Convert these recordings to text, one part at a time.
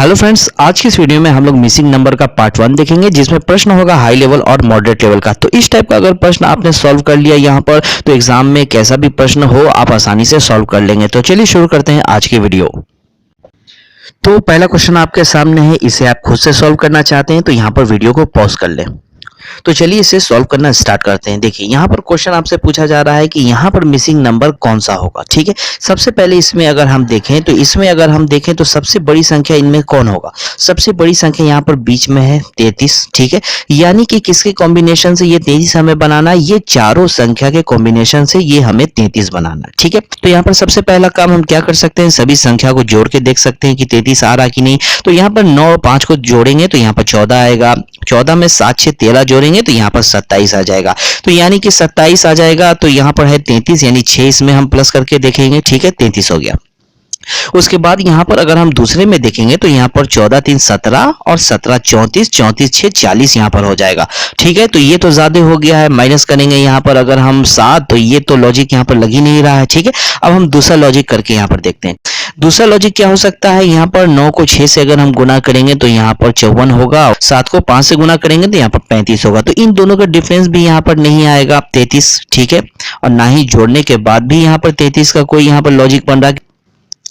Hello friends, आज की इस वीडियो में हम लोग मिसिंग नंबर का पार्ट 1 देखेंगे, जिसमें प्रश्न होगा हाई लेवल और मॉडरेट लेवल का। तो इस टाइप का अगर प्रश्न आपने सॉल्व कर लिया यहाँ पर, तो एग्जाम में कैसा भी प्रश्न हो आप आसानी से सॉल्व कर लेंगे। तो चलिए शुरू करते हैं आज की वीडियो। तो पहला क्वेश्चन आपके सामने है, इसे आप खुद से सॉल्व करना चाहते हैं तो यहाँ पर वीडियो को पॉज कर लें। तो चलिए इसे सॉल्व करना स्टार्ट करते हैं। देखिए यहाँ पर क्वेश्चन आपसे पूछा जा रहा है कि यहाँ पर मिसिंग नंबर कौन सा होगा। ठीक है, सबसे पहले इसमें अगर हम देखें तो सबसे बड़ी संख्या इनमें कौन होगा। सबसे बड़ी संख्या यहाँ पर बीच में है 33। ठीक है, यानी कि किसके कॉम्बिनेशन से ये 33 हमें बनाना है, ये चारों संख्या के कॉम्बिनेशन से ये हमें 33 बनाना है। ठीक है, तो यहाँ पर सबसे पहला काम हम क्या कर सकते हैं, सभी संख्या को जोड़ के देख सकते हैं कि 33 आ रहा कि नहीं। तो यहाँ पर 9 और 5 को जोड़ेंगे तो यहाँ पर 14 आएगा। 14 में 7 6 13 जोड़ेंगे तो यहाँ पर 27 आ जाएगा। तो यानी कि 27 आ जाएगा। तो यहाँ पर है 33, यानी 6 इसमें हम प्लस करके देखेंगे। ठीक है, 33 हो गया। उसके बाद यहाँ पर अगर हम दूसरे में देखेंगे तो यहाँ पर 14 3 17 और 17 34, 34 6 40 यहाँ पर हो जाएगा। ठीक है, तो ये तो ज्यादा हो गया है, माइनस करेंगे यहाँ पर अगर हम 7, तो ये तो लॉजिक यहाँ पर लग ही नहीं रहा है। ठीक है, अब हम दूसरा लॉजिक करके यहाँ पर देखते हैं। दूसरा लॉजिक क्या हो सकता है, यहाँ पर 9 को 6 से अगर हम गुना करेंगे तो यहाँ पर 54 होगा। 7 को 5 से गुना करेंगे तो यहाँ पर 35 होगा। तो इन दोनों का डिफरेंस भी यहाँ पर नहीं आएगा 33। ठीक है, और ना ही जोड़ने के बाद भी यहाँ पर 33 का कोई यहाँ पर लॉजिक बन रहा है,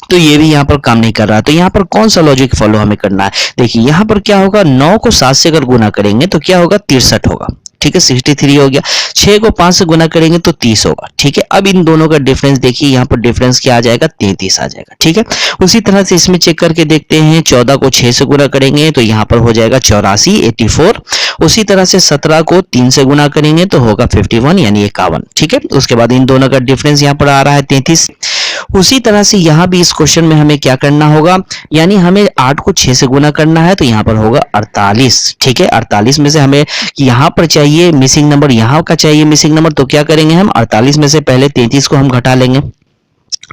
तो ये भी यहाँ पर काम नहीं कर रहा। तो यहाँ पर कौन सा लॉजिक फॉलो हमें करना है। देखिए यहाँ पर क्या होगा, 9 को 7 से अगर गुना करेंगे तो क्या होगा, 63 होगा। ठीक है, 63 हो गया। 6 को 5 से गुना करेंगे तो 30 होगा। ठीक है, अब इन दोनों का डिफरेंस देखिए, यहाँ पर डिफरेंस क्या आ जाएगा, 33 आ जाएगा। ठीक है, उसी तरह से इसमें चेक करके देखते हैं। 14 को 6 से गुना करेंगे तो यहाँ पर हो जाएगा 84 84। उसी तरह से 17 को 3 से गुना करेंगे तो होगा 51 यानी 51। ठीक है, उसके बाद इन दोनों का डिफरेंस यहाँ पर आ रहा है 33। उसी तरह से यहाँ भी इस क्वेश्चन में हमें क्या करना होगा, यानी हमें 8 को 6 से गुना करना है तो यहाँ पर होगा 48। ठीक है, 48 में से हमें यहाँ पर चाहिए मिसिंग नंबर, यहाँ का चाहिए मिसिंग नंबर। तो क्या करेंगे हम, 48 में से पहले 33 को हम घटा लेंगे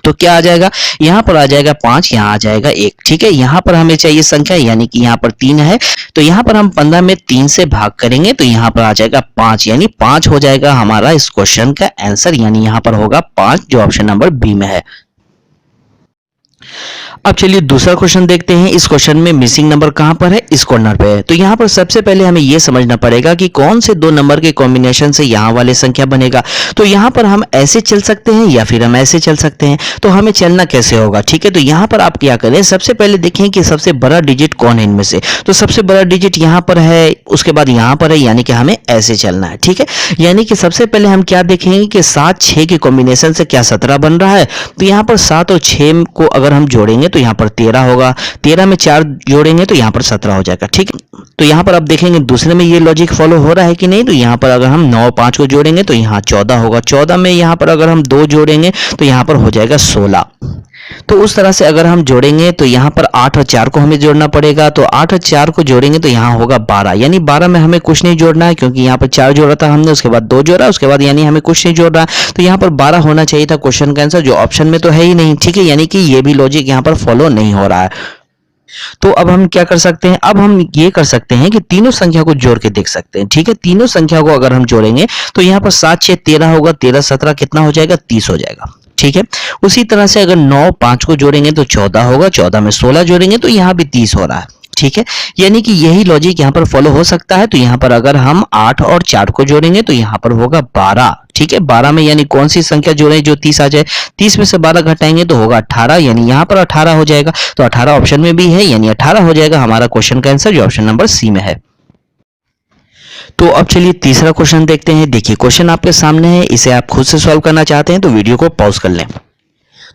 तो क्या आ जाएगा, यहाँ पर आ जाएगा 5, यहाँ आ जाएगा 1। ठीक है, यहाँ पर हमें चाहिए संख्या, यानी कि यहाँ पर 3 है। तो यहाँ पर हम 15 में 3 से भाग करेंगे तो यहाँ पर आ जाएगा 5, यानी 5 हो जाएगा हमारा इस क्वेश्चन का आंसर, यानी यहाँ पर होगा 5, जो ऑप्शन नंबर बी में है। अब चलिए दूसरा क्वेश्चन देखते हैं। इस क्वेश्चन में मिसिंग नंबर कहां पर है, इस कॉर्नर पे है। तो यहां पर सबसे पहले हमें यह समझना पड़ेगा कि कौन से दो नंबर के कॉम्बिनेशन से यहां वाले संख्या बनेगा। तो यहां पर हम ऐसे चल सकते हैं या फिर हम ऐसे चल सकते हैं। तो हमें चलना कैसे होगा, ठीक है। तो यहां पर आप क्या करें, सबसे पहले देखें कि सबसे बड़ा डिजिट कौन है इनमें से। तो सबसे बड़ा डिजिट यहां पर है, उसके बाद यहां पर है, यानी कि हमें ऐसे चलना है। ठीक है, यानी कि सबसे पहले हम क्या देखेंगे कि 7 6 के कॉम्बिनेशन से क्या 17 बन रहा है। तो यहां पर 7 और 6 को अगर हम जोड़ेंगे तो यहाँ पर 13 होगा। 13 में 4 जोड़ेंगे तो यहाँ पर 17 हो जाएगा। ठीक, तो यहाँ पर अब देखेंगे दूसरे में ये लॉजिक फॉलो हो रहा है कि नहीं। तो यहाँ पर अगर हम 9 5 को जोड़ेंगे तो यहाँ 14 होगा। 14 में यहाँ पर अगर हम 2 जोड़ेंगे तो यहाँ पर हो जाएगा 16। तो उस तरह से अगर हम जोड़ेंगे तो यहाँ पर 8 और 4 को हमें जोड़ना पड़ेगा। तो 8 और 4 को जोड़ेंगे तो यहाँ होगा 12, यानी 12 में हमें कुछ नहीं जोड़ना है, क्योंकि यहाँ पर 4 जोड़ा था हमने, उसके बाद 2 जोड़ा, उसके बाद यानी हमें कुछ नहीं जोड़ रहा है। तो यहाँ पर 12 होना चाहिए था क्वेश्चन का आंसर, जो ऑप्शन में तो है ही नहीं। ठीक है, यानी कि ये भी लॉजिक यहाँ पर फॉलो नहीं हो रहा है। तो अब हम क्या कर सकते हैं, अब हम ये कर सकते हैं कि तीनों संख्या को जोड़ के देख सकते हैं। ठीक है, तीनों संख्या को अगर हम जोड़ेंगे तो यहाँ पर 7 6 13 होगा, 13 17 कितना हो जाएगा, 30 हो जाएगा। ठीक है, उसी तरह से अगर 9 5 को जोड़ेंगे तो 14 होगा। 14 में 16 जोड़ेंगे तो यहाँ भी 30 हो रहा है। ठीक है, यानी कि यही लॉजिक यहाँ पर फॉलो हो सकता है। तो यहाँ पर अगर हम 8 और 4 को जोड़ेंगे तो यहाँ पर होगा 12। ठीक है, 12 में यानी कौन सी संख्या जोड़े जो 30 आ जाए। 30 में से 12 घटाएंगे तो होगा 18, यानी यहाँ पर 18 हो जाएगा। तो 18 ऑप्शन में भी है, यानी 18 हो जाएगा हमारा क्वेश्चन का आंसर, जो ऑप्शन नंबर सी में है। तो अब चलिए तीसरा क्वेश्चन देखते हैं। देखिए क्वेश्चन आपके सामने है, इसे आप खुद से सॉल्व करना चाहते हैं तो वीडियो को पॉज कर लें।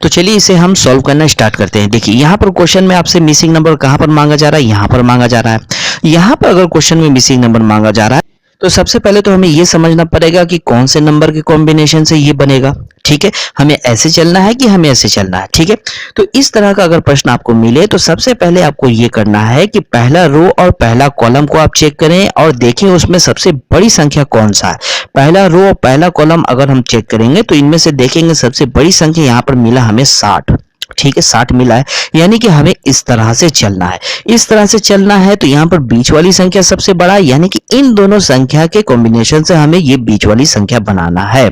तो चलिए इसे हम सॉल्व करना स्टार्ट करते हैं। देखिए यहाँ पर क्वेश्चन में आपसे मिसिंग नंबर कहां पर मांगा जा रहा है, यहाँ पर मांगा जा रहा है। यहाँ पर अगर क्वेश्चन में मिसिंग नंबर मांगा जा रहा है तो सबसे पहले तो हमें यह समझना पड़ेगा कि कौन से नंबर के कॉम्बिनेशन से ये बनेगा। ठीक है, हमें ऐसे चलना है कि हमें ऐसे चलना है। ठीक है, तो इस तरह का अगर प्रश्न आपको मिले तो सबसे पहले आपको ये करना है कि पहला रो और पहला कॉलम को आप चेक करें और देखें उसमें सबसे बड़ी संख्या कौन सा है। पहला रो और पहला कॉलम अगर हम चेक करेंगे तो इनमें से देखेंगे सबसे बड़ी संख्या यहाँ पर मिला हमें 60। ठीक है, 60 मिला है, यानी कि हमें इस तरह से चलना है। इस तरह से चलना है तो यहाँ पर बीच वाली संख्या सबसे बड़ा, यानी कि इन दोनों संख्या के कॉम्बिनेशन से हमें ये बीच वाली संख्या बनाना है।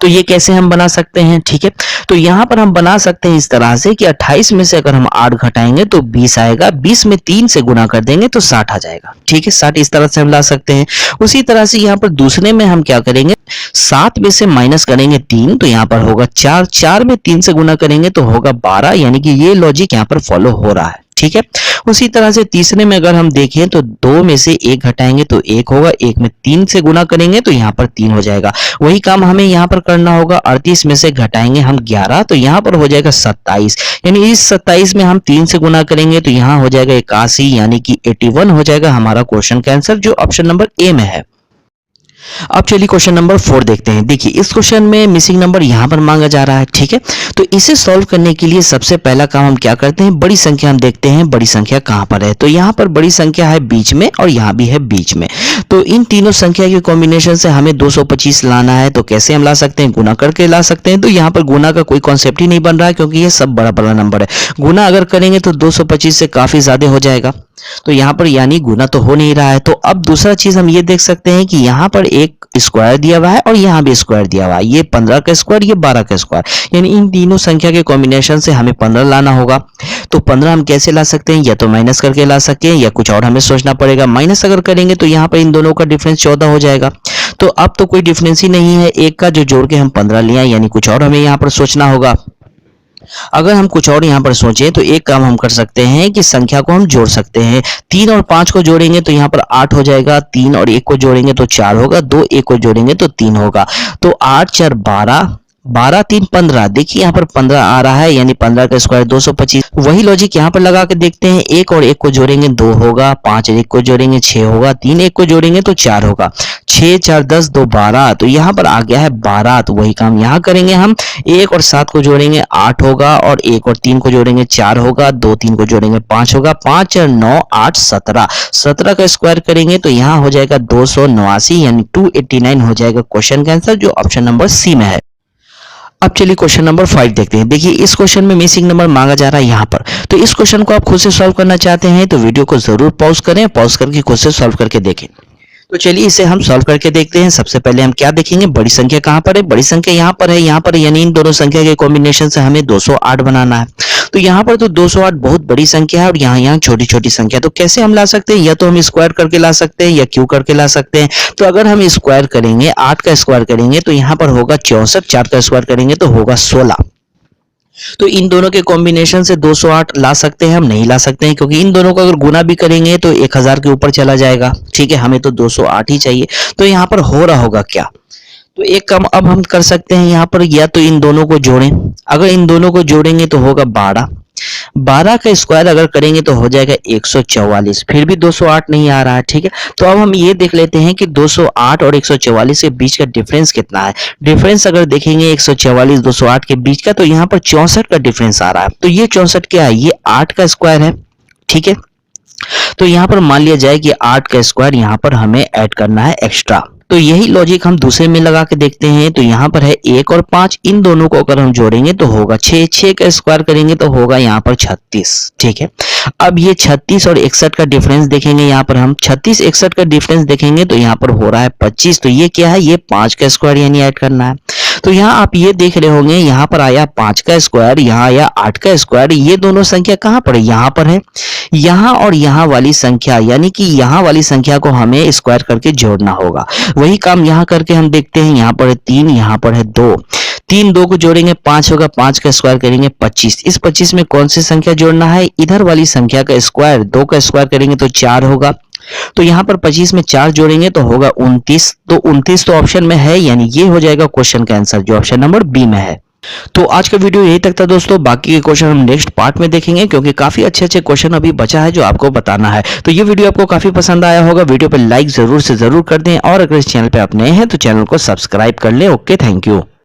तो ये कैसे हम बना सकते हैं, ठीक है। तो यहाँ पर हम बना सकते हैं इस तरह से कि 28 में से अगर हम 8 घटाएंगे तो 20 आएगा, 20 में 3 से गुना कर देंगे तो 60 आ जाएगा, ठीक है। 60 इस तरह से हम ला सकते हैं। उसी तरह से यहाँ पर दूसरे में हम क्या करेंगे, 7 में से माइनस करेंगे 3 तो यहाँ पर होगा 4, 4 में 3 से गुना करेंगे तो होगा 12, यानी कि ये लॉजिक यहाँ पर फॉलो हो रहा है, ठीक है। उसी तरह से तीसरे में अगर हम देखें तो 2 में से 1 घटाएंगे तो 1 होगा, 1 में 3 से गुना करेंगे तो यहाँ पर 3 हो जाएगा। वही काम हमें यहाँ पर करना होगा, 38 में से घटाएंगे हम 11 तो यहाँ पर हो जाएगा 27, यानी इस 27 में हम 3 से गुना करेंगे तो यहाँ हो जाएगा 81, यानी कि 81 हो जाएगा हमारा क्वेश्चन का आंसर, जो ऑप्शन नंबर ए में है। अब चलिए क्वेश्चन नंबर 4 देखते हैं। देखिए इस क्वेश्चन में मिसिंग नंबर यहां पर मांगा जा रहा है, ठीक है। तो इसे सॉल्व करने के लिए सबसे पहला काम हम क्या करते हैं, बड़ी संख्या हम देखते हैं, बड़ी संख्या कहां पर है। तो यहां पर बड़ी संख्या है बीच में और यहां भी है बीच में। तो इन तीनों संख्या के कॉम्बिनेशन से हमें 225 लाना है। तो कैसे हम ला सकते हैं, गुना करके ला सकते हैं। तो यहाँ पर गुना का कोई कॉन्सेप्ट ही नहीं बन रहा है, क्योंकि ये सब बड़ा बड़ा नंबर है। गुना अगर करेंगे तो 225 से काफी ज्यादा हो जाएगा, तो यहाँ पर यानी गुना तो हो नहीं रहा है। तो अब दूसरा चीज हम ये देख सकते हैं कि यहाँ पर एक स्क्वायर दिया हुआ है और यहाँ भी स्क्वायर दिया हुआ है, ये 15 का स्क्वायर, ये 12 का स्क्वायर, यानी इन तीनों संख्या के कॉम्बिनेशन से हमें 15 लाना होगा। तो 15 हम कैसे ला सकते हैं, या तो माइनस करके ला सकते हैं या कुछ और हमें सोचना पड़ेगा। माइनस अगर करेंगे तो यहाँ पर इन दोनों का डिफरेंस 14 हो जाएगा। तो अब तो कोई डिफरेंस ही नहीं है, एक का जो जोड़ के हम 15 लिया, यानी कुछ और हमें यहाँ पर सोचना होगा। अगर हम कुछ और यहाँ पर सोचें तो एक काम हम कर सकते हैं कि संख्या को हम जोड़ सकते हैं। 3 और 5 को जोड़ेंगे तो यहाँ पर 8 हो जाएगा, 3 और 1 को जोड़ेंगे तो 4 होगा, 2 1 को जोड़ेंगे तो 3 होगा। तो 8 4 12, 12 3 15, देखिए यहाँ पर 15 आ रहा है, यानी 15 का स्क्वायर 225। वही लॉजिक यहाँ पर लगा के देखते हैं, 1 और 1 को जोड़ेंगे 2 होगा, 5 और 1 को जोड़ेंगे 6 होगा, 3 1 को जोड़ेंगे तो 4 होगा, 6 4 10 2 12, तो यहाँ पर आ गया है 12। तो वही काम यहाँ करेंगे हम, 1 और 7 को जोड़ेंगे 8 होगा, और 1 और 3 को जोड़ेंगे 4 होगा, 2 3 को जोड़ेंगे 5 होगा, 5 और 9 8 17, 17 का स्क्वायर करेंगे तो यहाँ हो जाएगा 289, यानी 289 हो जाएगा क्वेश्चन का आंसर, जो ऑप्शन नंबर सी में है। अब चलिए क्वेश्चन नंबर 5 देखते हैं। देखिए इस क्वेश्चन में मिसिंग नंबर मांगा जा रहा है यहाँ पर। तो इस क्वेश्चन को आप खुद से सॉल्व करना चाहते हैं तो वीडियो को जरूर पॉज करें, पॉज करके खुद से सॉल्व करके देखें। तो चलिए इसे हम सॉल्व करके देखते हैं। सबसे पहले हम क्या देखेंगे, बड़ी संख्या कहां पर है, बड़ी संख्या यहाँ पर है, यहाँ पर, यानी इन दोनों संख्या के कॉम्बिनेशन से हमें 208 बनाना है। तो यहाँ पर तो 208 बहुत बड़ी संख्या है और यहाँ छोटी छोटी संख्या, तो कैसे हम ला सकते हैं, या तो हम स्क्वायर करके ला सकते हैं या क्यूब करके ला सकते हैं। तो अगर हम स्क्वायर करेंगे, 8 का स्क्वायर करेंगे तो यहाँ पर होगा 64, 4 का स्क्वायर करेंगे तो होगा 16। तो इन दोनों के कॉम्बिनेशन से 208 ला सकते हैं, हम नहीं ला सकते हैं, क्योंकि इन दोनों को अगर गुना भी करेंगे तो 1000 के ऊपर चला जाएगा, ठीक है। हमें तो 208 ही चाहिए। तो यहाँ पर हो रहा होगा क्या, तो एक काम अब हम कर सकते हैं यहाँ पर, या तो इन दोनों को जोड़ें। अगर इन दोनों को जोड़ेंगे तो होगा 12, 12 का स्क्वायर अगर करेंगे तो हो जाएगा 144, फिर भी 208 नहीं आ रहा है, ठीक है। तो अब हम ये देख लेते हैं कि 208 और 144 के बीच का डिफरेंस कितना है। डिफरेंस अगर देखेंगे 144 208 के बीच का, तो यहाँ पर 64 का डिफरेंस आ रहा है। तो ये 64 क्या है, ये 8 का स्क्वायर है, ठीक है। तो यहाँ पर मान लिया जाए कि 8 का स्क्वायर यहाँ पर हमें ऐड करना है एक्स्ट्रा। तो यही लॉजिक हम दूसरे में लगा के देखते हैं। तो यहाँ पर है 1 और 5, इन दोनों को अगर हम जोड़ेंगे तो होगा 6, 6 का स्क्वायर करेंगे तो होगा यहाँ पर 36, ठीक है। अब ये 36 और 61 का डिफरेंस देखेंगे, यहाँ पर हम 36 61 का डिफरेंस देखेंगे तो यहाँ पर हो रहा है 25। तो ये क्या है, ये 5 का स्क्वायर यानी ऐड करना है। तो यहाँ आप ये देख रहे होंगे, यहाँ पर आया 5 का स्क्वायर, यहाँ आया 8 का स्क्वायर। ये दोनों संख्या कहाँ पर है, यहाँ पर है। यहाँ और यहाँ वाली संख्या, यानी कि यहाँ वाली संख्या को हमें स्क्वायर करके जोड़ना होगा। वही काम यहाँ करके हम देखते हैं। यहाँ पर है 3, यहाँ पर है 2, 3 2 को जोड़ेंगे 5 होगा, 5 का स्क्वायर करेंगे 25। इस 25 में कौन सी संख्या जोड़ना है, इधर वाली संख्या का स्क्वायर, 2 का स्क्वायर करेंगे तो 4 होगा। तो यहाँ पर 25 में 4 जोड़ेंगे तो होगा 29। तो 29 तो ऑप्शन में है, यानी ये हो जाएगा क्वेश्चन का आंसर, जो ऑप्शन नंबर बी में है। तो आज का वीडियो यही तक था दोस्तों। बाकी के क्वेश्चन हम नेक्स्ट पार्ट में देखेंगे, क्योंकि काफी अच्छे क्वेश्चन अभी बचा है जो आपको बताना है। तो ये वीडियो आपको काफी पसंद आया होगा। वीडियो पे लाइक जरूर से जरूर कर दें, और अगर इस चैनल पे आप नए हैं तो चैनल को सब्सक्राइब कर लें। Okay, thank you.